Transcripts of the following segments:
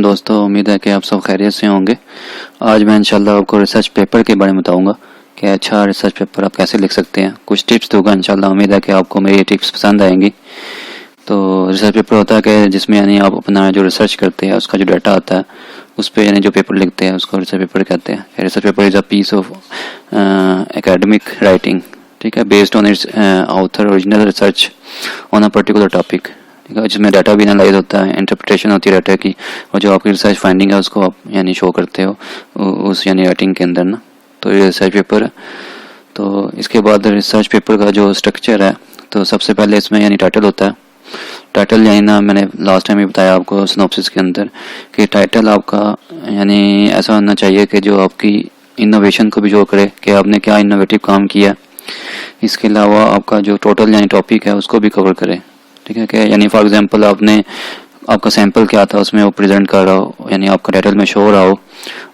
वालेकुम दोस्तों, उम्मीद है कि आप सब खैरियत से होंगे। आज मैं इंशाल्लाह आपको रिसर्च पेपर के बारे में बताऊंगा कि अच्छा रिसर्च पेपर आप कैसे लिख सकते हैं। कुछ टिप्स दूंगा इंशाल्लाह, उम्मीद है कि आपको मेरी टिप्स पसंद आएंगी। तो रिसर्च पेपर होता है कि जिसमें यानी आप अपना जो रिसर्च करते हैं उसका जो डाटा आता है उस पर यानी जो पेपर लिखते हैं उसको रिसर्च पेपर कहते हैं। Research paper is a piece of academic writing, ठीक है, based on its author original research on a particular topic, ठीक है, जिसमें डाटा भी एनालाइज होता है, इंटरप्रिटेशन होती है डाटा की, और जो आपकी रिसर्च फाइंडिंग है उसको आप यानी शो करते हो उस यानी राइटिंग के अंदर ना। तो ये रिसर्च पेपर है। तो इसके बाद रिसर्च पेपर का जो स्ट्रक्चर है, तो सबसे पहले इसमें यानी टाइटल होता है। टाइटल यानी ना मैंने लास्ट टाइम ही बताया आपको सिनॉप्सिस के अंदर कि टाइटल आपका यानी ऐसा होना चाहिए कि जो आपकी इनोवेशन को भी शो करे कि आपने क्या इनोवेटिव काम किया। इसके अलावा आपका जो टोटल यानी टॉपिक है उसको भी कवर करे, ठीक है। कि यानी फॉर एग्जांपल आपने आपका सैंपल क्या था उसमें वो प्रेजेंट कर रहा हो, यानी आपका टाइटल में शो हो रहा हो।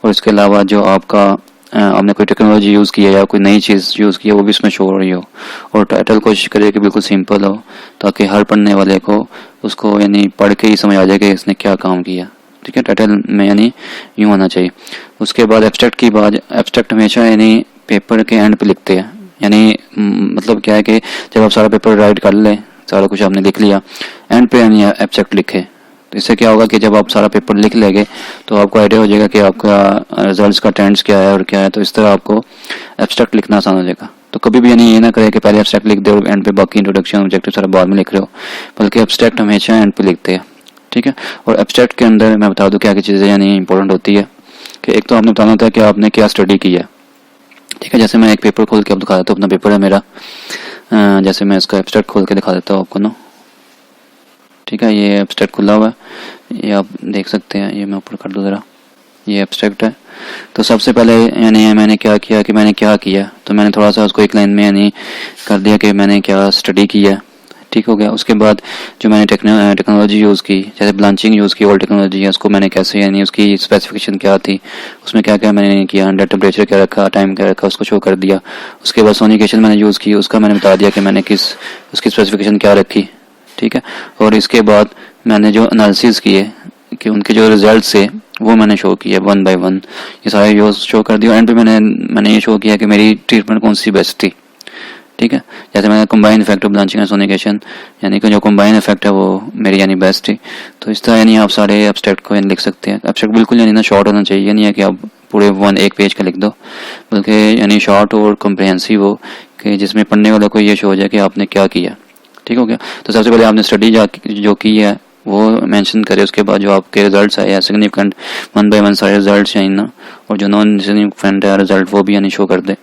और इसके अलावा जो आपका आपने कोई टेक्नोलॉजी यूज़ की है या कोई नई चीज़ यूज़ की है वो भी इसमें शो हो रही हो। और टाइटल कोशिश करिए कि बिल्कुल सिंपल हो ताकि हर पढ़ने वाले को उसको यानी पढ़ के ही समझ आ जाए कि इसने क्या काम किया, ठीक है। टाइटल में यानी यूँ होना चाहिए। उसके बाद एब्स्ट्रैक्ट की बात, एब्स्ट्रैक्ट हमेशा यानी पेपर के एंड पे लिखते हैं। यानी मतलब क्या है कि जब आप सारा पेपर राइट कर लें, सारा कुछ आपने लिख लिया, एंड पे यानी एब्स्ट्रैक्ट लिखे। तो इससे क्या होगा कि जब आप सारा पेपर लिख लेंगे तो आपको आइडिया हो जाएगा कि आपका रिजल्ट्स का ट्रेंड्स क्या है और क्या है। तो इस तरह आपको एब्स्ट्रैक्ट लिखना आसान हो जाएगा। तो कभी भी यानी ये ना करें कि पहले एब्स्ट्रैक्ट लिख दे और एंड पे बाकी इंट्रोडक्शन ऑब्जेक्टिव सारा बाद में लिख रहे हो, बल्कि एब्स्ट्रैक्ट हमेशा एंड पे लिखते हैं, ठीक है। और एब्स्ट्रैक्ट के अंदर मैं बता दूं क्या क्या चीज़ें यानी इंपॉर्टेंट होती है कि एक तो आपने बताना होता है कि आपने क्या स्टडी की है, ठीक है। जैसे मैं एक पेपर खोल के अब दिखा देता हूँ, अपना पेपर है मेरा। जैसे मैं इसका एब्स्ट्रैक्ट खोल के दिखा देता हूँ आपको ना, ठीक है। ये एब्स्ट्रैक्ट खुला हुआ है, ये आप देख सकते हैं। ये मैं ऊपर कर दूँ ज़रा, ये एब्स्ट्रैक्ट है। तो सबसे पहले यानी मैंने क्या किया कि मैंने क्या किया, तो मैंने थोड़ा सा उसको एक लाइन में यानी कर दिया कि मैंने क्या स्टडी की है, ठीक हो गया। उसके बाद जो मैंने टेक्नोलॉजी यूज़ की, जैसे ब्लांचिंग यूज़ की, ओल्ड टेक्नोलॉजी है, उसको मैंने कैसे यानी उसकी स्पेसिफिकेशन क्या थी, उसमें क्या क्या मैंने किया, अंडर टेम्परेचर क्या रखा, टाइम क्या रखा, उसको शो कर दिया। उसके बाद सोनिकेशन मैंने यूज़ की, उसका मैंने बता दिया कि मैंने किस उसकी स्पेसिफिकेशन क्या रखी, ठीक है। और इसके बाद मैंने जो एनालिसिस किए कि उनके जो रिजल्ट है वो मैंने शो किया वन बाय वन, ये सारे यूज शो कर दिया। एंड पे मैंने ये शो किया कि मेरी ट्रीटमेंट कौन सी बेस्ट थी, ठीक है। जैसे मैंने combine effect of blanching and sonication, यानी कि जो कंबाइन इफेक्ट है वो मेरी यानी बेस्ट थी। तो इस तरह यानी आप सारे एब्स्ट्रैक्ट को यानी लिख सकते हैं। एब्स्ट्रैक्ट बिल्कुल यानी ना शॉर्ट होना चाहिए, नहीं है कि आप पूरे एक पेज का लिख दो, बल्कि यानी शॉर्ट और कम्प्रहेंसिव हो कि जिसमें पढ़ने वाले को ये शो हो जाए कि आपने क्या किया, ठीक हो गया। तो सबसे पहले आपने स्टडी जो की है वो मेंशन करें। उसके बाद जो आपके रिजल्ट्स आए हैं सिग्निफिकेंट, वन बाय वन सारे रिजल्ट्स हैं ना, और जो नॉन सिग्निफिकेंट है रिजल्ट वो भी यानी शो कर दे।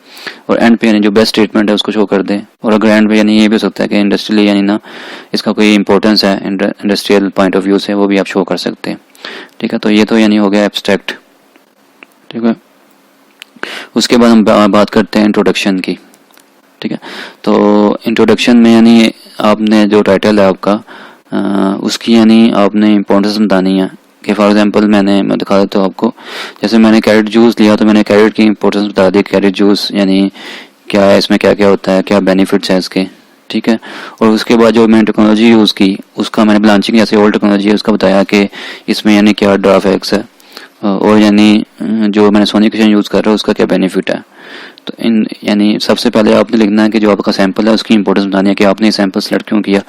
और एंड पे यानी जो बेस्ट ट्रीटमेंट है उसको शो कर दे। और अगर एंड पे यानी ये भी हो सकता है कि इंडस्ट्रियली यानी ना इसका कोई इंपॉर्टेंस है इंडस्ट्रियल पॉइंट ऑफ व्यू से, वो भी आप शो कर सकते हैं, ठीक है। तो ये तो यानी हो गया एब्स्ट्रैक्ट, ठीक है। उसके बाद हम बात करते हैं इंट्रोडक्शन की, ठीक है। तो इंट्रोडक्शन में यानी आपने जो टाइटल है आपका उसकी यानी आपने इम्पोर्टेंस बतानी है। कि फॉर एग्जांपल मैं दिखा देता हूँ आपको। जैसे मैंने कैरेट जूस लिया तो मैंने कैरेट की इम्पोर्टेंस बता दी, कैरेट जूस यानी क्या है, इसमें क्या क्या होता है, क्या बेनिफिट्स हैं इसके, ठीक है। और उसके बाद जो मैंने टेक्नोलॉजी यूज़ की उसका मैंने ब्लांचिंग जैसे ओल्ड टेक्नोलॉजी है उसका बताया कि इसमें यानी क्या ड्रॉबैक्स है, और यानी जो मैंने सोनिकेशन यूज़ कर रहा हूँ उसका क्या बेनिफिट है। तो इन यानी सबसे पहले आपने लिखना है कि जो आपका सैंपल है उसकी इंपॉर्टेंस बतानी है कि आपने सैंपल सेलेक्ट क्यों किया,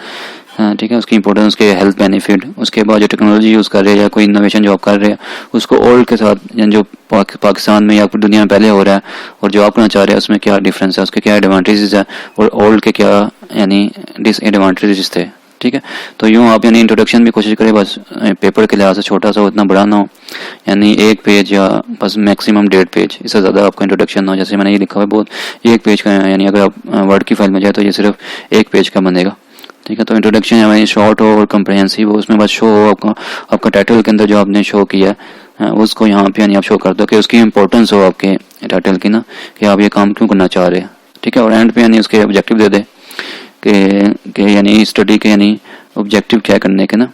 ठीक है, उसकी इंपॉर्टेंस, उसके हेल्थ बेनिफिट। उसके बाद जो टेक्नोलॉजी यूज़ कर रहे हैं या कोई इनोवेशन जो आप कर रहे हैं उसको ओल्ड के साथ यानी जो पाकिस्तान में या दुनिया में पहले हो रहा है और जो आप करना चाह रहे हैं उसमें क्या डिफरेंस है, उसके क्या एडवांटेजेस है और ओल्ड के क्या यानी डिसएडवांटेजेस थे, ठीक है। तो यूँ आप यानी इंट्रोडक्शन भी कोशिश करें बस पेपर के लिहाज से छोटा सा हो, इतना बड़ा ना हो, यानी एक पेज या बस मैक्सिमम 1.5 पेज, इससे ज़्यादा आपका इंट्रोडक्शन ना हो। जैसे मैंने ये लिखा हुआ है बहुत, ये एक पेज का है, यानी अगर आप वर्ड की फाइल में जाए तो ये सिर्फ एक पेज का बनेगा, ठीक है। तो इंट्रोडक्शन यानी शॉर्ट हो और कम्प्रहेंसिव हो, उसमें बस शो हो आपका टाइटल के अंदर जो आपने शो किया है उसको यहाँ पे यानी आप शो कर दो कि उसकी इंपॉर्टेंस हो आपके टाइटल की ना, कि आप ये काम क्यों करना चाह रहे हैं, ठीक है। और एंड पे यानी उसके ऑब्जेक्टिव दे दे कि यानी स्टडी के यानी ऑब्जेक्टिव क्या करने के ना,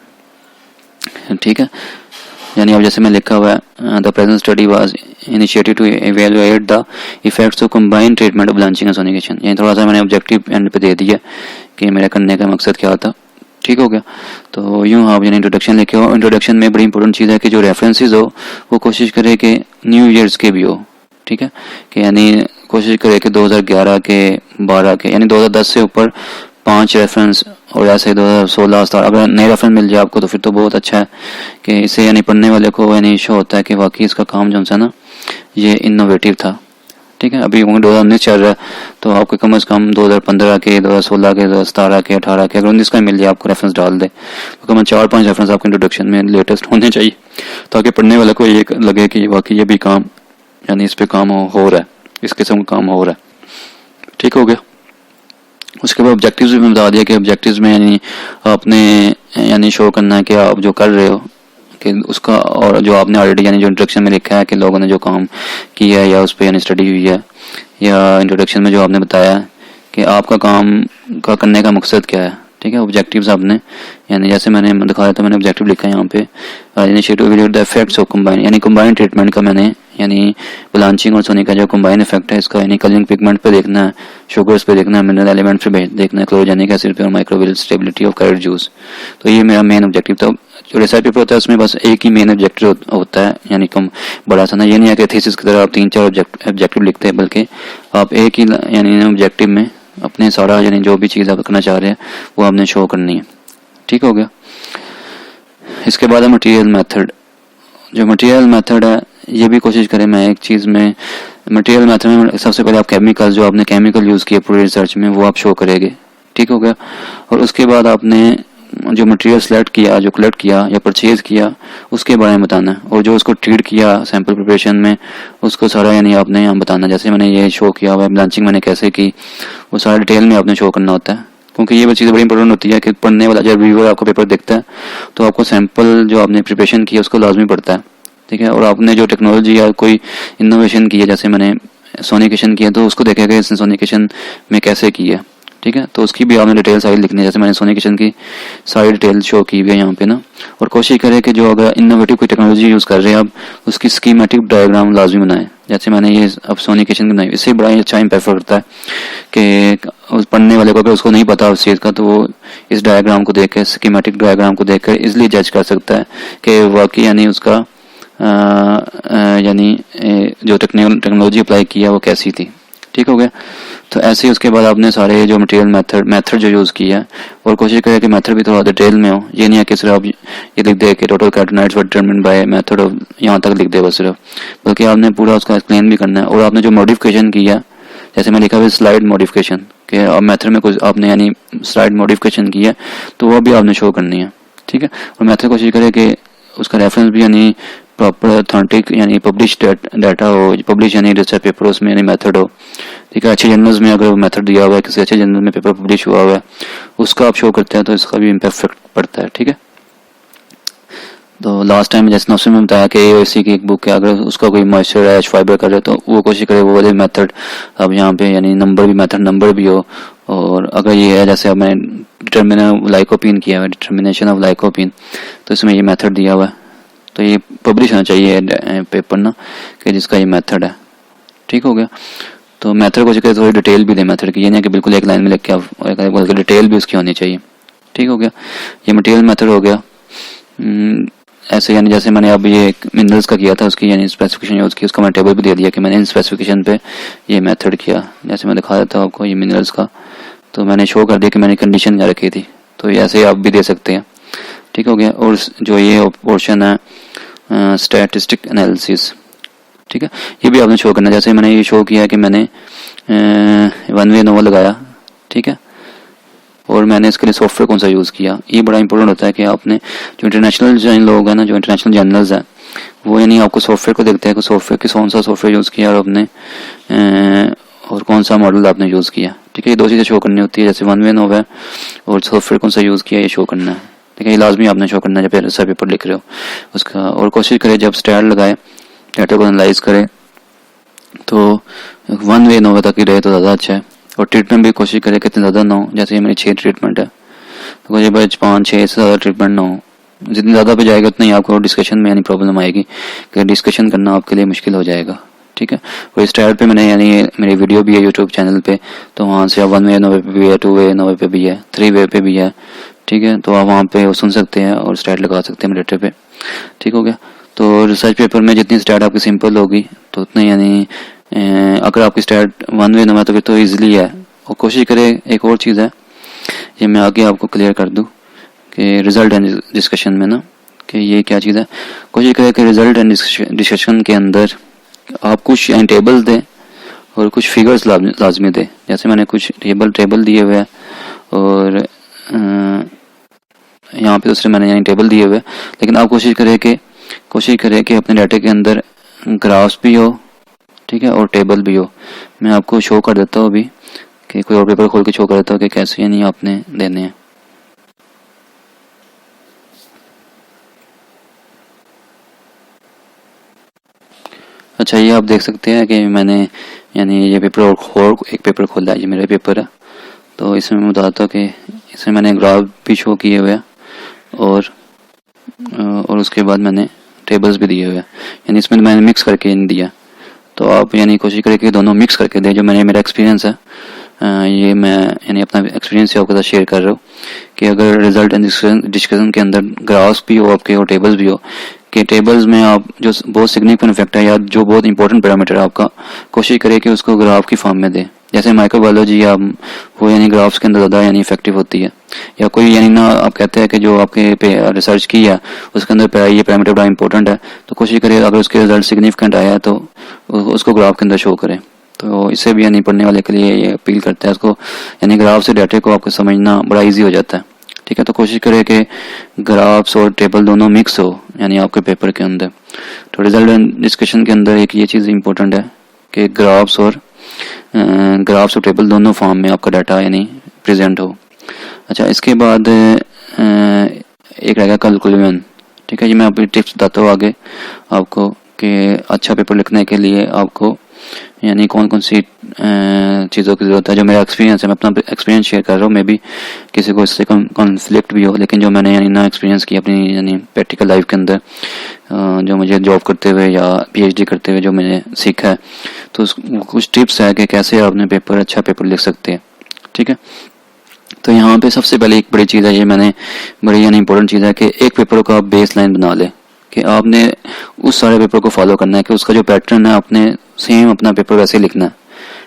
ठीक है। यानी अब जैसे मैं लिखा हुआ है the present study was initiated to evaluate the effects of combined treatment of blanching and sonication. यानी थोड़ा सा मैंने ऑब्जेक्टिव एंड पे दे दिया कि मेरा करने का मकसद क्या था, ठीक हो गया। तो यूँ आप यानी इंट्रोडक्शन लिखे हो। इंट्रोडक्शन में बड़ी इंपॉर्टेंट चीज़ है कि जो रेफरेंसेस हो वो कोशिश करें कि न्यू ईयर्स के भी हो, ठीक है, कि यानी कोशिश करें कि 2011 के, 12 के, यानी 2010 से ऊपर 5 रेफरेंस, और ऐसे 2016, 17 अगर नए रेफरेंस मिल जाए आपको तो फिर तो बहुत अच्छा है कि इससे यानी पढ़ने वाले को यानी शो होता है कि वाकई इसका काम जो है ना ये इनोवेटिव था, ठीक है। अभी 2019 चल रहा है तो आपको कम से कम 2015 के, 2016 के, 2017 के, 18 के, अगर 19 का मिल जाए आपको रेफरेंस डाल दे तो कम 4-5 रेफरेंस आपके इंट्रोडक्शन में लेटेस्ट होने चाहिए ताकि पढ़ने वाले को ये लगे कि वाकई ये भी काम यानी इस पे काम हो रहा है, इस किस्म का काम हो रहा है, ठीक हो गया। उसके बाद ऑब्जेक्टिव्स भी मैं बता दिया कि ऑब्जेक्टिव्स में यानी आपने यानी शो करना है कि आप जो कर रहे हो कि उसका, और जो आपने ऑलरेडी यानी जो इंट्रोडक्शन में लिखा है कि लोगों ने जो काम किया है या उस पर यानी स्टडी हुई है, या इंट्रोडक्शन में जो आपने बताया है कि आपका काम का करने का मकसद क्या है, ठीक है। ऑब्जेक्टिव्स आपने यानी जैसे मैंने दिखाया था, मैंने ऑब्जेक्टिव लिखा है यहाँ पे, initiative with the effects of combine, यानी कंबाइन ट्रीटमेंट का मैंने यानी ब्लांचिंग और सोने का जो कंबाइन इफेक्ट है इसका, यानी कलरिंग पिगमेंट पे देखना है, शुगर्स पे देखना है, मिनरल एलिमेंट्स पे देखना है, क्लोरोजेनिक एसिड पे और microbial stability of carrot juice. तो ये मेरा मेन ऑब्जेक्टिव था। जो रिसर्च पेपर होता है उसमें बस एक ही मेन ऑब्जेक्टिव होता है, यानी कम बड़ा सा ना, ये नहीं है कि थीसिस की तरह आप 3-4 ऑब्जेक्टिव लिखते हैं, बल्कि आप एक ही यानी ऑब्जेक्टिव में अपने सारा यानी जो भी चीज़ आप करना चाह रहे हैं वो आपने शो करनी है, ठीक हो गया। इसके बाद है मटेरियल मेथड। जो मटेरियल मेथड है ये भी कोशिश करें, मैं एक चीज़ में मटेरियल मेथड में सबसे पहले आप केमिकल, जो आपने केमिकल यूज़ किए पूरे रिसर्च में वो आप शो करेंगे, ठीक हो गया। और उसके बाद आपने जो मटेरियल सेलेक्ट किया, जो कलेक्ट किया या परचेज किया उसके बारे में बताना है, और जो उसको ट्रीट किया सैंपल प्रिपरेशन में उसको सारा यानी आपने यहाँ बताना। जैसे मैंने ये शो किया हुआ है ब्लांचिंग मैंने कैसे की, वो सारा डिटेल में आपने शो करना होता है, क्योंकि ये चीज़ बड़ी इंपॉर्टेंट होती है कि पढ़ने वाला जब रिव्यूअर आपको पेपर देखता है तो आपको सैंपल जो आपने प्रिपरेशन किया उसको लाजमी पड़ता है, ठीक है। और आपने जो टेक्नोलॉजी या कोई इनोवेशन की है, जैसे मैंने सोनिकेशन किया तो उसको देखेगा इसने सोनिकेशन में कैसे की है, ठीक है। तो उसकी भी आपने डिटेल सारी लिखनी है, जैसे मैंने सोनिकेशन की सारी डिटेल शो की हुई है यहाँ पे ना। और कोशिश करें कि जो अगर इनोवेटिव कोई टेक्नोलॉजी यूज़ कर रहे हैं आप उसकी स्कीमेटिक डायग्राम लाजमी बनाएं, जैसे मैंने ये अब सोनिकेशन की बनाई। इससे बड़ा ही अच्छा इम्पैक्ट करता है कि उस पढ़ने वाले को अगर उसको नहीं पता उस चीज़ का तो वो इस डायग्राम को देख कर, स्कीमेटिक डायग्राम को देख कर इजिली जज कर सकता है कि वाकई यानी उसका यानी जो टेक्नोलॉजी अप्लाई किया वो कैसी थी, ठीक हो गया। तो ऐसे ही उसके बाद आपने सारे जो मटेरियल मेथड जो यूज़ किया है, और कोशिश करें कि मेथड भी थोड़ा डिटेल में हो। ये नहीं है कि सिर्फ आप ये लिख दे कि total carotenoids were determined by method of, यहाँ तक लिख दे बस सिर्फ, बल्कि आपने पूरा उसका एक्सप्लेन भी करना है। और आपने जो मॉडिफिकेशन किया, जैसे मैं लिखा हुआ स्लाइड मॉडिफिकेशन कि मेथड में कुछ आपने यानी स्लाइड मॉडिफिकेशन किया तो वो भी आपने शो करनी है, ठीक है। और मेथड कोशिश करें कि उसका रेफरेंस भी यानी प्रॉपर ऑथेंटिक यानी पब्लिश डाटा हो, पब्लिश यानी रिसर्च पेपर उसमें यानी मेथड हो, ठीक है। अच्छे जर्नल्स में अगर मेथड दिया हुआ है, किसी अच्छे जर्नल में पेपर पब्लिश हुआ हुआ है उसका आप शो करते हैं तो इसका भी इम्पैक्ट पड़ता है, ठीक है। तो लास्ट टाइम जैसे नौसे में बताया कि AOC की एक बुक है, अगर उसका कोई मॉइस्चर है फाइबर कर रहे तो वो कोशिश करे वो वाले मेथड अब यहाँ पे यानी नंबर भी मेथड नंबर भी हो। और अगर ये है जैसे अब मैंने डिटर्मिनेशन लाइकोपिन किया हुआ है, डिटर्मिनेशन ऑफ लाइकोपिन, तो इसमें ये मेथड दिया हुआ है तो ये पब्लिश होना चाहिए पेपर ना कि जिसका ये मेथड है, ठीक हो गया। तो मेथड को चाहिए थोड़ी डिटेल भी दे मेथड की, ये नहीं कि बिल्कुल एक लाइन में लिख के आप डिटेल भी उसकी होनी चाहिए, ठीक हो गया। ये मटेरियल मेथड हो गया। ऐसे यानी जैसे मैंने अब ये मिनरल्स का किया था उसकी यानी स्पेसिफिकेशन यूज़ की, उसका मैंने टेबल भी दे दिया कि मैंने इन स्पेसिफिकेशन पे ये मेथड किया। जैसे मैं दिखा देता हूँ आपको ये मिनरल्स का, तो मैंने शो कर दिया कि मैंने कंडीशन क्या रखी थी, तो ऐसे आप भी दे सकते हैं, ठीक हो गया। और जो ये पोर्शन है स्टैटिस्टिक एनालिसिस, ठीक है, ये भी आपने शो करना है। जैसे मैंने ये शो किया कि मैंने 1 वे नोवा लगाया, ठीक है, और मैंने इसके लिए सॉफ्टवेयर कौन सा यूज़ किया। ये बड़ा इंपॉर्टेंट होता है कि आपने जो इंटरनेशनल जो लोग हैं ना, जो इंटरनेशनल जर्नल्स हैं वो यानी आपको सॉफ्टवेयर को देखते हैं कि सॉफ्टवेयर किस कौन सा सॉफ्टवेयर यूज़ किया और आपने और कौन सा मॉडल आपने यूज़ किया, ठीक है। ये दो चीज़ें शो करनी होती है, जैसे 1 वे नोवा और सॉफ्टवेयर कौन सा यूज़ किया ये शो करना है, ठीक है। ये लाजमी आपने शो करना है जब ऐसा पेपर लिख रहे हो उसका। और कोशिश करें जब स्टैट लगाए डाटा को एनालाइज करें तो 1 वे नोवा तक ही रहे तो ज़्यादा अच्छा है। और ट्रीटमेंट भी कोशिश करें कितने ज़्यादा ना हो, जैसे ये मेरी 6 ट्रीटमेंट है तो मुझे बस 5-6 से ज़्यादा ट्रीटमेंट ना हो। जितनी ज़्यादा पे जाएगा उतना ही आपको डिस्कशन में यानी प्रॉब्लम आएगी कि डिस्कशन करना आपके लिए मुश्किल हो जाएगा, ठीक है। और इस टाइप पे मैंने यानी मेरी वीडियो भी है यूट्यूब चैनल पे, तो वहाँ से 1 वे नोवे पे भी है, 2 वे नोवे पे भी है, 3 वे पे भी है, ठीक है, तो आप वहाँ पे वो सुन सकते हैं और स्टैट लगा सकते हैं मॉनिटर पे। ठीक हो गया। तो रिसर्च पेपर में जितनी स्टैट आपकी सिंपल होगी तो उतनी, यानी अगर आपकी स्टैट 1 वे में तो फिर तो ईजिली है। और कोशिश करें, एक और चीज़ है ये मैं आगे आपको क्लियर कर दूँ कि रिजल्ट एंड डिस्कशन में ना, कि ये क्या चीज़ है। कोशिश करें कि रिजल्ट एंड डिस्कशन के अंदर आप कुछ टेबल दें और कुछ फिगर्स लाजमी दें। जैसे मैंने कुछ टेबल दिए हुए हैं और यहाँ पे दूसरे मैंने टेबल दिए हुए हैं, लेकिन आप कोशिश करें कि अपने डाटा के अंदर ग्राफ्स भी हो, ठीक है, और टेबल भी हो। मैं आपको शो कर देता हूँ अभी, कि कोई और पेपर खोल के शो कर देता हूँ कि कैसे यानी आपने देने हैं। अच्छा, ये आप देख सकते हैं कि मैंने यानी ये पेपर और एक पेपर खोला है, ये मेरा पेपर है। तो इसमें मैं बताता हूँ कि इसमें मैंने ग्राफ भी शो किए हुए हैं और उसके बाद मैंने टेबल्स भी दिए हुए हैं, यानी इसमें मैंने मिक्स करके नहीं दिया। तो आप यानी कोशिश करें कि दोनों मिक्स करके दें। जो मेरा एक्सपीरियंस है, ये मैं यानी अपना एक्सपीरियंस आपके साथ शेयर कर रहा हूँ कि अगर रिजल्ट एंड डिस्कशन के अंदर ग्राफ्स भी हो आपके और टेबल्स भी हो, कि टेबल्स में आप जो बहुत सिग्निफिकेंट फैक्टर है या जो बहुत इंपॉर्टेंट पैरामीटर है आपका, कोशिश करें कि उसको ग्राफ की फॉर्म में दें। जैसे माइक्रोबायोलॉजी या वो यानी ग्राफ्स के अंदर ज़्यादा यानी इफेक्टिव होती है। या कोई यानी ना आप कहते हैं कि जो आपके रिसर्च की है उसके अंदर ये पैरामीटर बड़ा इंपॉर्टेंट है, तो कोशिश करें अगर उसके रिजल्ट सिग्निफिकेंट आया है तो उसको ग्राफ के अंदर शो करें। तो इससे भी यानी पढ़ने वाले के लिए ये अपील करता है, उसको यानी ग्राफ से डाटे को आपको समझना बड़ा ईजी हो जाता है। ठीक है, तो कोशिश करें कि ग्राफ्स और टेबल दोनों मिक्स हो यानी आपके पेपर के अंदर। तो रिजल्ट एंड डिस्कशन के अंदर एक ये चीज़ इंपॉर्टेंट है कि ग्राफ्स और टेबल दोनों फॉर्म में आपका डाटा यानी प्रेजेंट हो। अच्छा, इसके बाद एक रहेगा कैलकुलेशन। ठीक है, ये मैं अपनी टिप्स बताता हूँ आगे आपको कि अच्छा पेपर लिखने के लिए आपको यानी कौन कौन सी चीज़ों की ज़रूरत है। जो मेरा एक्सपीरियंस है, मैं अपना एक्सपीरियंस शेयर कर रहा हूँ। मे भी किसी को इससे कॉन्फ्लिक्ट भी हो, लेकिन जो मैंने यानी ना एक्सपीरियंस किया अपनी यानी प्रैक्टिकल लाइफ के अंदर, जो मुझे जॉब करते हुए या पीएचडी करते हुए जो मैंने सीखा है, तो कुछ टिप्स है कि कैसे आप अपने पेपर अच्छा पेपर लिख सकते हैं। ठीक है, तो यहाँ पे सबसे पहले एक बड़ी चीज़ है, ये मैंने बड़ी यानी इंपॉर्टेंट चीज़ है कि एक पेपर का आप बेस लाइन बना ले, कि आपने उस सारे पेपर को फॉलो करना है, कि उसका जो पैटर्न है आपने सेम अपना पेपर वैसे लिखना है।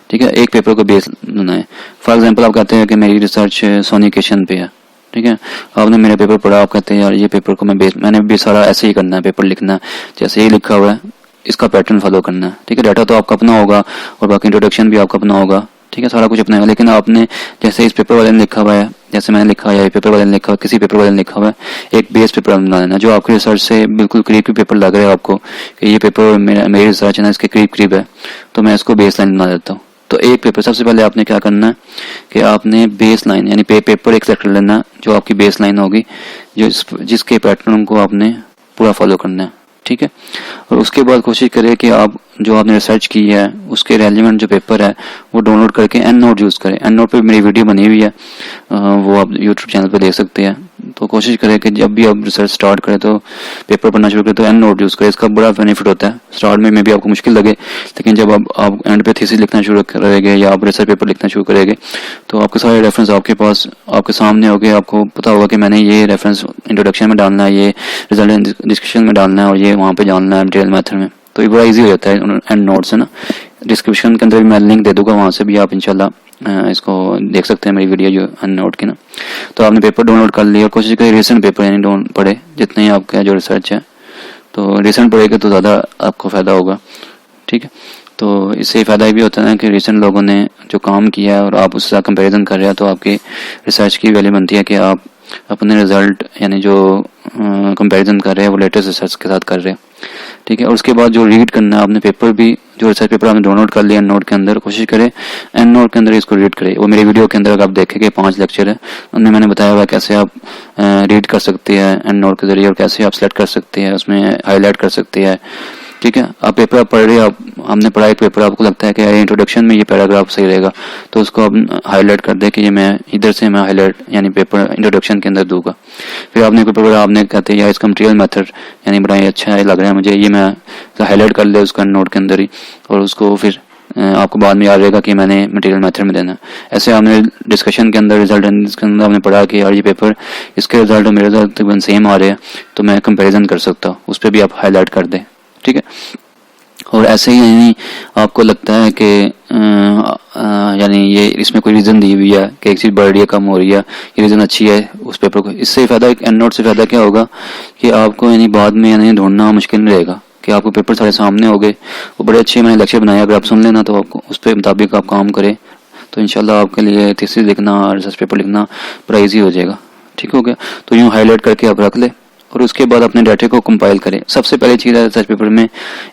ठीक है, एक पेपर को बेस बनाए। फॉर एग्जांपल आप कहते हैं कि मेरी रिसर्च सोनिकेशन पे है। ठीक है, आपने मेरा पेपर पढ़ा, आप कहते हैं यार ये पेपर को मैंने भी सारा ऐसे ही करना है, पेपर लिखना है जैसे ही लिखा हुआ है, इसका पैटर्न फॉलो करना है। ठीक है, डाटा तो आपका अपना होगा और बाकी इंट्रोडक्शन भी आपका अपना होगा। ठीक है, सारा कुछ अपना है, लेकिन आपने जैसे इस पेपर वाले ने लिखा हुआ है, जैसे मैंने लिखा है, पेपर वाले ने लिखा हुआ, किसी पेपर वाले ने लिखा हुआ है, एक बेस पेपर बना लेना जो आपके रिसर्च से बिल्कुल करीब पेपर लग रहा है आपको, कि ये पेपर मेरी रिसर्च है ना इसके करीब है, तो मैं इसको बेस लाइन बना देता हूँ। तो एक पेपर सबसे पहले आपने क्या करना है कि आपने बेस लाइन यानी पेपर एक सेलेक्ट कर लेना जो आपकी बेस लाइन होगी, जिसके पैटर्न को आपने पूरा फॉलो करना है। ठीक है, और उसके बाद कोशिश करें कि आप जो आपने रिसर्च की है उसके रेलिवेंट जो पेपर है वो डाउनलोड करके एंड नोट यूज़ करें। एंड नोट पे मेरी वीडियो बनी हुई है, वो आप यूट्यूब चैनल पे देख सकते हैं। तो कोशिश करें कि जब भी आप रिसर्च स्टार्ट करें तो पेपर पढ़ना शुरू करें तो एंड नोट यूज़ करें। इसका बड़ा बेनिफिट होता है। स्टार्ट में भी आपको मुश्किल लगे, लेकिन जब आप एंड पे थीसिस लिखना शुरू करेंगे या आप रिसर्च पेपर लिखना शुरू करेंगे तो आपके सारे रेफरेंस आपके पास आपके सामने होंगे। आपको पता होगा कि मैंने ये रेफरेंस इंट्रोडक्शन में डालना है, ये रिजल्ट एंड डिस्कशन में डालना है और ये वहाँ पे डालना है मटेरियल मेथड में। तो ये बड़ा इजी हो जाता है एंड नोट्स है ना। डिस्क्रिप्शन के अंदर भी मैं लिंक दे दूंगा, वहाँ से भी आप इंशाल्लाह इसको देख सकते हैं मेरी वीडियो जो एंड नोट की ना। तो आपने पेपर डाउनलोड कर लिया और कोशिश करें रिसेंट पेपर यानी डाउन पढ़े जितने ही आपका जो रिसर्च है, तो रिसेंट पढ़ेगा तो ज़्यादा आपको फ़ायदा होगा। ठीक है, तो इससे फ़ायदा भी होता है ना कि रिसेंट लोगों ने जो काम किया है और आप उससे कंपैरिजन कर रहे हैं तो आपकी रिसर्च की वैल्यू बनती है कि आप अपने रिजल्ट यानी जो कंपैरिजन कर रहे हैं वो लेटेस्ट रिसर्च के साथ कर रहे हैं। ठीक है, और उसके बाद जो रीड करना है आपने पेपर भी, जो रिसर्च पेपर आपने डाउनलोड कर लिया एंड नोट के अंदर, कोशिश करें एंड नोट के अंदर इसको रीड करें। वो मेरी वीडियो के अंदर अगर आप देखेंगे 5 लेक्चर है, उनमें मैंने बताया हुआ कैसे आप रीड कर सकते हैं एंड नोट के जरिए और कैसे आप सेलेक्ट कर सकते हैं, उसमें हाईलाइट कर सकते हैं। ठीक है, आप पेपर आप पढ़ रहे हैं, हमने पढ़ा एक पेपर, आपको लगता है कि इंट्रोडक्शन में ये पैराग्राफ सही रहेगा तो उसको आप हाईलाइट कर दे कि ये मैं इधर से मैं हाईलाइट यानी पेपर इंट्रोडक्शन के अंदर दूंगा। फिर आपने पेपर पढ़ा, आपने कहते हैं यार इसका मटेरियल मेथड यानी बड़ा ही अच्छा है लग रहा है मुझे, ये मैं हाईलाइट कर ले उसका नोट के अंदर ही और उसको फिर आपको बाद में याद रहेगा कि मैंने मटेरियल मेथड में देना है। ऐसे आपने डिस्कशन के अंदर रिजल्ट के अंदर आपने पढ़ा कि यार ये पेपर इसके रिजल्ट और मेरे रिजल्ट तकरीबन सेम आ रहे हैं, तो मैं कंपैरिजन कर सकता हूँ, उस पर भी आप हाईलाइट कर दें, ठीक है। और ऐसे ही यानी आपको लगता है कि यानी ये इसमें कोई रीज़न दी हुई है कि एक चीज़ बढ़ रही है, कम हो रही है, ये रीज़न अच्छी है उस पेपर को, इससे फ़ायदा एंड नोट से फ़ायदा क्या होगा कि आपको यानी बाद में यानी ढूंढना मुश्किल नहीं रहेगा कि आपको पेपर सारे सामने हो गए, वो बड़े अच्छे मैंने लेक्चर बनाए, अगर आप सुन लेना तो आपको उस पर मुताबिक आप काम करें तो इंशाल्लाह आपके लिए थीसिस लिखना और रिसर्च पेपर लिखना बड़ा ईजी हो जाएगा, ठीक हो गया। तो यूँ हाईलाइट करके आप रख ले और उसके बाद अपने डाटे को कंपाइल करें। सबसे पहले चीज़ है रिसर्च पेपर में,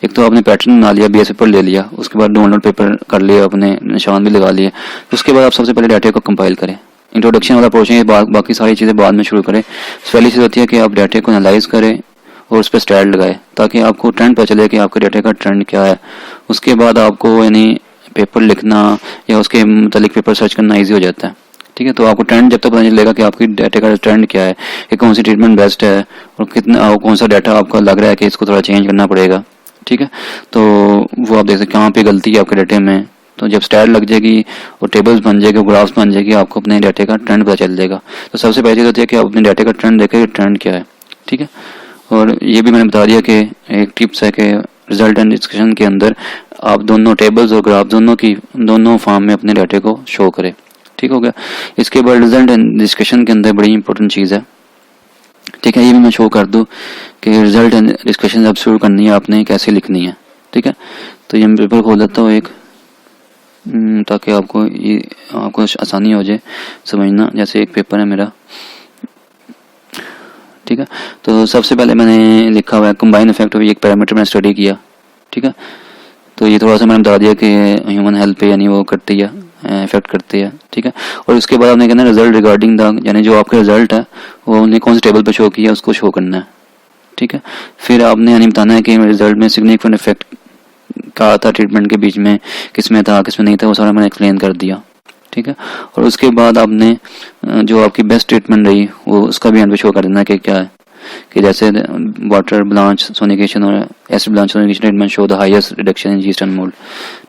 एक तो आपने पैटर्न बना लिया, बीएस पेपर ले लिया, उसके बाद डाउनलोड पेपर कर लिया, अपने निशान भी लगा लिए, उसके बाद आप सबसे पहले डाटे को कंपाइल करें। इंट्रोडक्शन वाला पोर्शन है, बाकी सारी चीज़ें बाद में शुरू करें। पहली चीज़ होती है कि आप डाटे को एनालाइज करें और उस पर स्टैंड लगाए ताकि आपको ट्रेंड पता चले कि आपके डाटे का ट्रेंड क्या है। उसके बाद आपको यानी पेपर लिखना या उसके मतलब पेपर सर्च करना ईजी हो जाता है, ठीक है। तो आपको ट्रेंड जब तक पता चलेगा कि आपकी डाटा का ट्रेंड क्या है, कि कौन सी ट्रीटमेंट बेस्ट है और कितना कौन सा डाटा आपको लग रहा है कि इसको थोड़ा चेंज करना पड़ेगा, ठीक है। तो वो आप देख सकते कहाँ पे गलती है आपके डाटे में। तो जब स्टैट लग जाएगी और टेबल्स बन जाएगी, ग्राफ्स बन जाएगी, आपको अपने डाटे का ट्रेंड पता चल जाएगा। तो सबसे पहली चीज़ होती है कि आप अपने डाटे का ट्रेंड देखें, ट्रेंड क्या है, ठीक है। और ये भी मैंने बता दिया कि एक टिप्स है कि रिजल्ट एंड डिस्कशन के अंदर आप दोनों टेबल्स और ग्राफ दोनों फॉर्म में अपने डाटे को शो करें, ठीक हो गया। इसके बाद रिजल्ट एंड डिस्कशन के अंदर बड़ी इंपॉर्टेंट चीज़ है, ठीक है। ये भी मैं शो कर दूं कि रिजल्ट एंड डिस्कशन जब शुरू करनी है आपने कैसे लिखनी है, ठीक है। तो ये मैं पेपर खोल लेता हूँ एक, ताकि आपको आसानी हो जाए समझना। जैसे एक पेपर है मेरा, ठीक है। तो सबसे पहले मैंने लिखा हुआ है कंबाइन इफेक्ट ऑफ एक पैरामीटर मैंने स्टडी किया, ठीक है। तो ये थोड़ा सा मैंने बता दिया कि ह्यूमन हेल्थ पे यानी वो करती है, इफेक्ट करती है, ठीक है। और उसके बाद आपने कहना रिजल्ट रिगार्डिंग द, यानी जो आपका रिजल्ट है वो हमने कौन से टेबल पे शो किया उसको शो करना है, ठीक है। फिर आपने यानी बताना है कि रिजल्ट में सिग्निफिकेंट इफेक्ट क्या था ट्रीटमेंट के बीच में, किसमें था किसमें नहीं था, वो सारा मैंने एक्सप्लेन कर दिया, ठीक है। और उसके बाद आपने जो आपकी बेस्ट ट्रीटमेंट रही वो उसका भी एंड पे शो कर देना है कि क्या है, कि जैसे वाटर ब्लांच सोनिकेशन और acid blanch sonication treatment show the highest reduction in yeast and mould,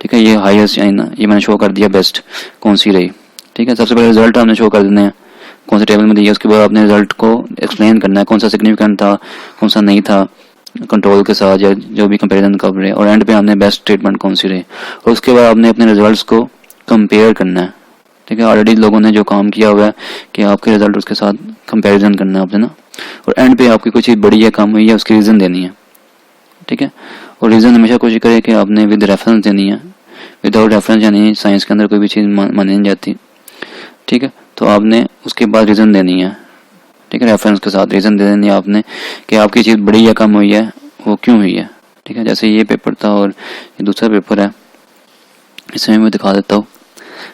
ठीक है। ये हाईएस्ट ये मैंने शो कर दिया बेस्ट कौन सी रही, ठीक है। सबसे पहले रिजल्ट आपने शो कर देने हैं कौन से टेबल में दिया, उसके बाद आपने रिजल्ट को एक्सप्लेन करना है कौन सा सिग्निफिकेंट था कौन सा नहीं था कंट्रोल के साथ या जो भी कंपेरिजन कर रहे, और एंड पे आपने बेस्ट ट्रीटमेंट कौन सी रही। और उसके बाद आपने अपने रिजल्ट्स को कंपेयर करना है, ठीक है। ऑलरेडी लोगों ने जो काम किया हुआ है कि आपके रिजल्ट उसके साथ कंपैरिजन करना है आपने ना, और एंड पे आपकी कोई चीज़ बड़ी है कम हुई है उसकी रीज़न देनी है, ठीक है। और रीज़न हमेशा कोशिश करें कि आपने विद रेफरेंस देनी है, विदाउट रेफरेंस यानी साइंस के अंदर कोई भी चीज़ मानी नहीं जाती, ठीक है। तो आपने उसके बाद रीज़न देनी है, ठीक है। रेफरेंस के साथ रीज़न दे देनी है आपने कि आपकी चीज़ बड़ी या कम हुई है, वो क्यों हुई है, ठीक है। जैसे ये पेपर था और ये दूसरा पेपर है, इसमें मैं दिखा देता हूँ,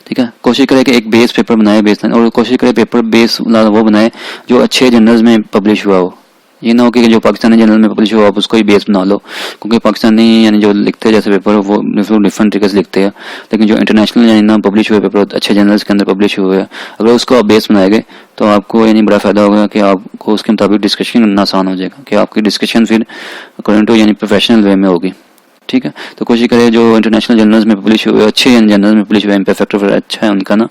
ठीक है। कोशिश करें कि एक बेस पेपर बनाए बेसलाइन, और कोशिश करें पेपर बेस वो बनाए जो अच्छे जर्नल्स में पब्लिश हुआ हो। ये ना हो कि जो पाकिस्तानी जर्नल में पब्लिश हुआ आप उसको ही बेस बना लो, क्योंकि पाकिस्तानी यानी जो लिखते हैं जैसे पेपर वो डिफरेंट तरीके से लिखते हैं, लेकिन जो इंटरनेशनल यानी ना पब्लिश हुए पेपर अच्छे जर्नल्स के अंदर पब्लिश हुए हैं, अगर उसको आप बेस बनाएंगे तो आपको यानी बड़ा फ़ायदा होगा कि आपको उसके मुताबिक डिस्कशन करना आसान हो जाएगा, कि आपकी डिस्कशन फिर अकॉर्डिंग टू यानी प्रोफेशनल वे में होगी, ठीक है। तो कोशिश करें जो इंटरनेशनल जर्नल्स में पब्लिश हुए अच्छे जर्नल्स में पब्लिश हुए इम्परफेक्ट अच्छा है उनका ना,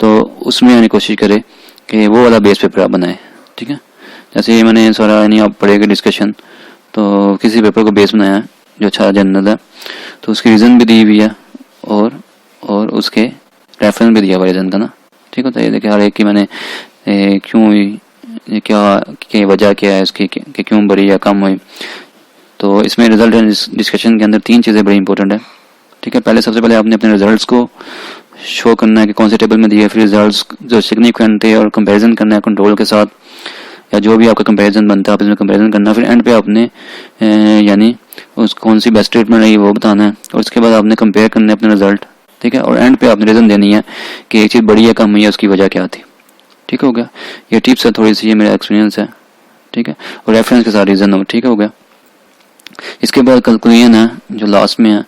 तो उसमें यानी कोशिश करें कि वो वाला बेस पेपर आप बनाए, ठीक है। जैसे ये मैंने सारा यानी आप पढ़ेंगे डिस्कशन, तो किसी पेपर को बेस बनाया है जो अच्छा जर्नल है, तो उसकी रीज़न भी दी हुई है और उसके रेफरेंस भी दिया हुआ रीज़न का ना, ठीक होता है। ये देखिए हर एक की मैंने क्यों हुई, क्या वजह क्या है इसकी कि क्यों बढ़ी या कम हुई। तो इसमें रिजल्ट एंड डिस्कशन के अंदर 3 चीज़ें बड़ी इंपॉर्टेंट है, ठीक है। सबसे पहले आपने अपने रिजल्ट्स को शो करना है कि कौन से टेबल में दिए, फिर रिजल्ट्स जो सिग्निफिकेंट थे और कंपैरिजन करना है कंट्रोल के साथ या जो भी आपका कंपैरिजन बनता है आप इसमें कंपैरिजन करना, फिर एंड पे आपने यानी उस कौन सी बेस्ट ट्रीटमेंट रही वो बताना है, और उसके बाद आपने कंपेयर करने अपने रिजल्ट, ठीक है। और एंड पे आपने रीज़न देनी है कि एक चीज़ बड़ी है कम हुई है उसकी वजह क्या थी, ठीक हो गया। ये टिप्स है थोड़ी सी, ये मेरा एक्सपीरियंस है, ठीक है। और रेफरेंस के साथ रीज़न हो, ठीक हो गया। इसके बाद कैलकुलेशन है जो लास्ट में है।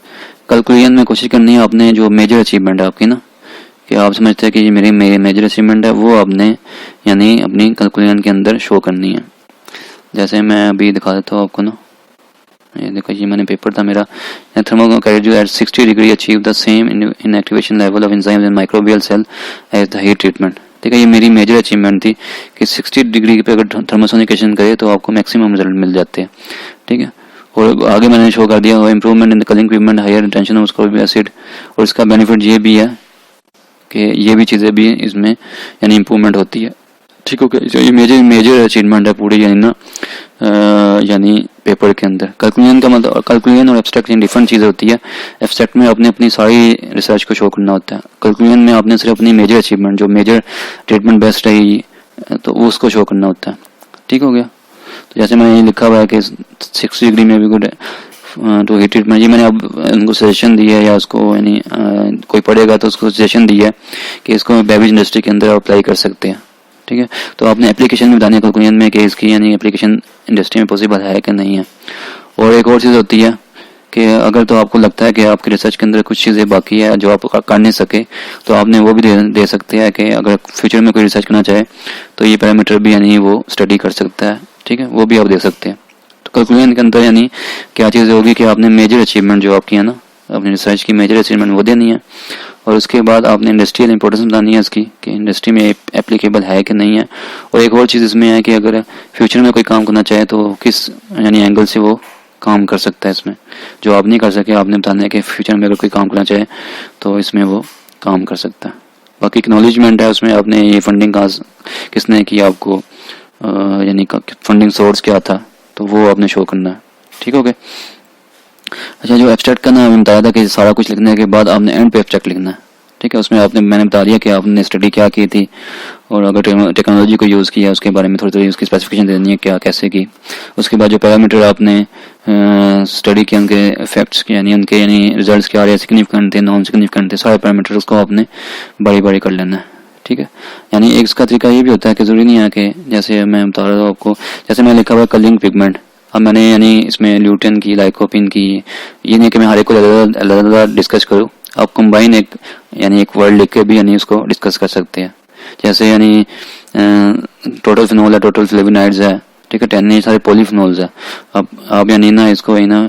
कैलकुलेशन में कोशिश करनी है आपने जो मेजर अचीवमेंट है आपकी ना, कि आप समझते हैं कि ये मेरी मेजर अचीवमेंट है, वो आपने यानी अपनी कैलकुलेशन के अंदर शो करनी है। जैसे मैं अभी दिखा देता हूँ आपको ना, ये देखो, ये मैंने पेपर था मेरा, thermocaradio at 60 degree achieve the same inactivation level of enzymes in microbial cell as the heat treatment। ठीक है, ये मेरी मेजर अचीवमेंट थी कि 60 डिग्री पे अगर थर्मोसोनिकेशन करे तो आपको मैक्सिमम रिजल्ट मिल जाते हैं। ठीक है, और आगे मैंने शो कर दिया हुआ improvement in the culling equipment, higher retention of ascorbic acid, और इसका बेनिफिट ये भी है कि ये भी चीज़ें भी इसमें यानी इम्प्रूवमेंट होती है। ठीक हो गया, ये मेजर अचीवमेंट है पूरी यानी ना यानी पेपर के अंदर। कैलकुलेशन का मतलब, कैलकुलेशन और एब्स्ट्रैक्ट डिफरेंट चीज़ें होती है। एब्स्ट्रैक्ट में आपने अपनी सारी रिसर्च को शो करना होता है, कैलकुलेशन में आपने सिर्फ अपनी मेजर अचीवमेंट, जो मेजर ट्रीटमेंट बेस्ट रही तो वो उसको शो करना होता है। ठीक हो गया, तो जैसे मैंने ये लिखा हुआ है कि 60 डिग्री में भी गुड तो हीट ट्रीटमेंट, ये मैंने अब उनको सजेशन दी है, या उसको यानी कोई पढ़ेगा तो उसको सजेशन दी है कि इसको बेवरेज इंडस्ट्री के अंदर अप्लाई कर सकते हैं। ठीक है, तो आपने एप्लीकेशन में बतानी है कैलकुलेशन में कि इसकी यानी एप्लीकेशन इंडस्ट्री में पॉसिबल है कि नहीं है। और एक और चीज़ होती है कि अगर तो आपको लगता है कि आपकी रिसर्च के अंदर कुछ चीज़ें बाकी है जो आप कर नहीं सके, तो आपने वो भी दे सकते हैं कि अगर फ्यूचर में कोई रिसर्च करना चाहे तो ये पैरामीटर भी यानी वो स्टडी कर सकता है। ठीक है, वो भी आप दे सकते हैं। तो कैलकुलेशन के अंदर यानी क्या चीज़ होगी कि आपने मेजर अचीवमेंट जो आपकी है ना, अपनी रिसर्च की मेजर अचीवमेंट वो देनी है, और उसके बाद आपने इंडस्ट्रियल इंपॉर्टेंस बतानी है इसकी कि इंडस्ट्री में एप्लीकेबल है कि नहीं है। और एक और चीज़ इसमें है कि अगर फ्यूचर में कोई काम करना चाहे तो किस यानी एंगल से वो काम कर सकता है इसमें, जो आप नहीं कर सके आपने बताना है कि फ्यूचर में अगर कोई काम करना चाहे तो इसमें वो काम कर सकता है। बाकी एक्नॉलेजमेंट है उसमें, आपने ये फंडिंग किसने की आपको यानी फंडिंग सोर्स क्या था, तो वो आपने शो करना है। ठीक हो गया। अच्छा, जो एब्स्ट्रैक्ट का ना मैंने बताया था कि सारा कुछ लिखने के बाद आपने एंड पे एब्स्ट्रैक्ट लिखना है। ठीक है, उसमें मैंने बता दिया कि आपने स्टडी क्या की थी, और अगर टेक्नोलॉजी को यूज़ किया उसके बारे में थोड़ी उसकी स्पेसिफिकेशन देनी है क्या कैसे की। उसके बाद जो पैरामीटर आपने स्टडी के उनके इफेक्ट्स के यानी उनके यानी रिजल्ट्स क्या आ रहे हैं, सिग्निफिकेंट थे नॉन सिग्निफिकेंट थे, सारे पैरामीटर उसको आपने बारी बारी कर लेना है। ठीक है, यानी एक इसका तरीका ये भी होता है कि ज़रूरी नहीं है कि जैसे मैं बता रहा हूँ आपको, जैसे मैंने लिखा हुआ कलिंग पिगमेंट, अब मैंने यानी इसमें ल्यूटेन की, लाइकोपिन की, ये नहीं कि मैं हर एक को अलग डिस्कस करूँ, आप कंबाइन एक यानी एक वर्ड लिख के भी यानी उसको डिस्कस कर सकते हैं। जैसे यानी टोटल फिनोल है, टोटल फ्लेवोनॉइड्स है, ठीक है, 10 सारे पॉलीफिनोल्स है। अब आप यानी ना इसको ना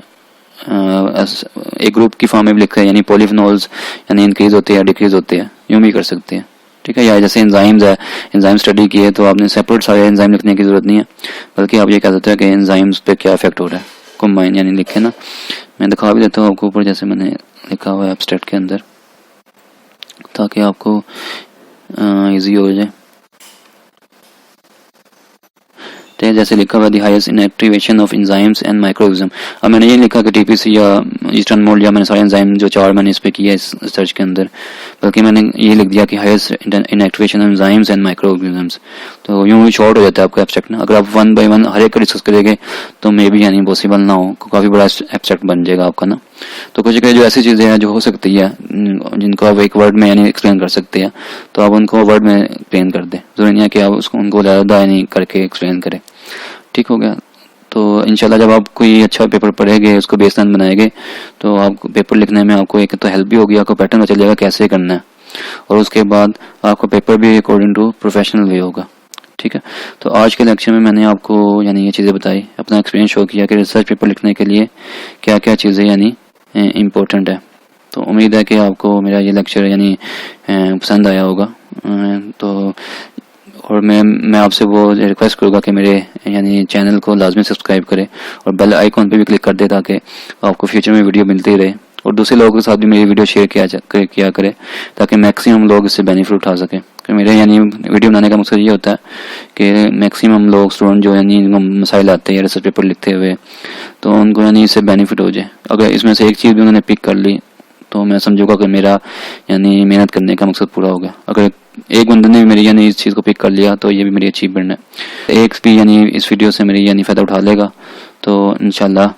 एक ग्रुप की फॉर्म में भी लिखते हैं, यानी पॉलीफिनोल्स यानी इंक्रीज होते हैं डिक्रीज होते हैं, यूँ भी कर सकते हैं। ठीक है, या जैसे एंजाइम्स है, एंजाइम स्टडी की है तो आपने सेपरेट सारे एंजाइम लिखने की जरूरत नहीं है, बल्कि आप ये कह सकते हैं कि एंजाइम्स पे क्या इफेक्ट हो रहा है, कंबाइन यानी लिखे ना। मैं दिखा भी देता हूँ आपको ऊपर, जैसे मैंने लिखा हुआ है एब्स्ट्रैक्ट के अंदर, ताकि आपको इजी हो जाए। ठीक, जैसे लिखा हुआ the highest inactivation of enzymes and microorganism. अब मैंने ये लिखा कि टीपीसी या ईस्टर्न मोल्ड, या मैंने सारे एंजाइम जो 4 मैंने इस पे किया इस रिसर्च के अंदर, बल्कि मैंने ये लिख दिया कि highest inactivation of enzymes and microorganisms. तो यूं ही शॉर्ट हो जाता है आपका एब्स्ट्रैक्ट ना। अगर आप 1 बाय 1 हर एक को डिस्कस करेंगे तो मे बी यानी पॉसिबल ना हो, काफ़ी बड़ा एब्स्ट्रैक्ट बन जाएगा आपका ना। तो कुछ जो ऐसी चीज़ें हैं जो हो सकती है जिनको आप एक वर्ड में यानी एक्सप्लेन कर सकते हैं, तो आप उनको वर्ड में एक्सप्लेन कर दें, जरूरी नहीं है कि आप उसको उनको ज़्यादा यानी करके एक्सप्लेन करें। ठीक हो गया। तो इंशाल्लाह जब आप कोई अच्छा पेपर पढ़ेंगे, उसको बेसलाइन बनाएंगे, तो आपको पेपर लिखने में आपको एक तो हेल्प भी होगी, आपको पैटर्न पता चलेगा कैसे करना है, और उसके बाद आपका पेपर भी अकॉर्डिंग टू प्रोफेशनल वे होगा। ठीक है, तो आज के लेक्चर में मैंने आपको यानी ये चीज़ें बताई, अपना एक्सपीरियंस शो किया कि रिसर्च पेपर लिखने के लिए क्या क्या चीज़ें यानी इम्पोर्टेंट है। तो उम्मीद है कि आपको मेरा ये लेक्चर यानी पसंद आया होगा। तो और मैं आपसे वो रिक्वेस्ट करूँगा कि मेरे यानी चैनल को लाजमी सब्सक्राइब करें और बेल आइकॉन पे भी क्लिक कर दे, ताकि आपको फ्यूचर में वीडियो मिलती रहे, और दूसरे लोगों के साथ भी मेरी वीडियो शेयर किया करें, ताकि मैक्सिमम लोग इससे बेनिफिट उठा सकें। कि मेरे यानी वीडियो बनाने का मकसद ये होता है कि मैक्सिमम लोग स्टूडेंट जो यानी मसाइल आते हैं रिसर्च पेपर लिखते हुए, तो उनको यानी इससे बेनिफिट हो जाए। अगर इसमें से एक चीज़ भी उन्होंने पिक कर ली तो मैं समझूंगा कि मेरा यानी मेहनत करने का मकसद पूरा हो गया। अगर एक बंदे ने मेरी यानी इस चीज़ को पिक कर लिया तो ये भी मेरी अचीवमेंट है। एक भी यानी इस वीडियो से मेरी यानी फ़ायदा उठा लेगा तो इंशाल्लाह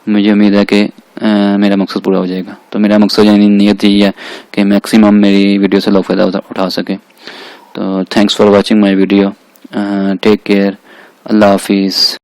मुझे उम्मीद है कि मेरा मकसद पूरा हो जाएगा। तो मेरा मकसद यानी नीयत यही है कि मैक्सिमम मेरी वीडियो से लोग फ़ायदा उठा सके। तो thanks for watching my video, take care, अल्लाह हाफिज़।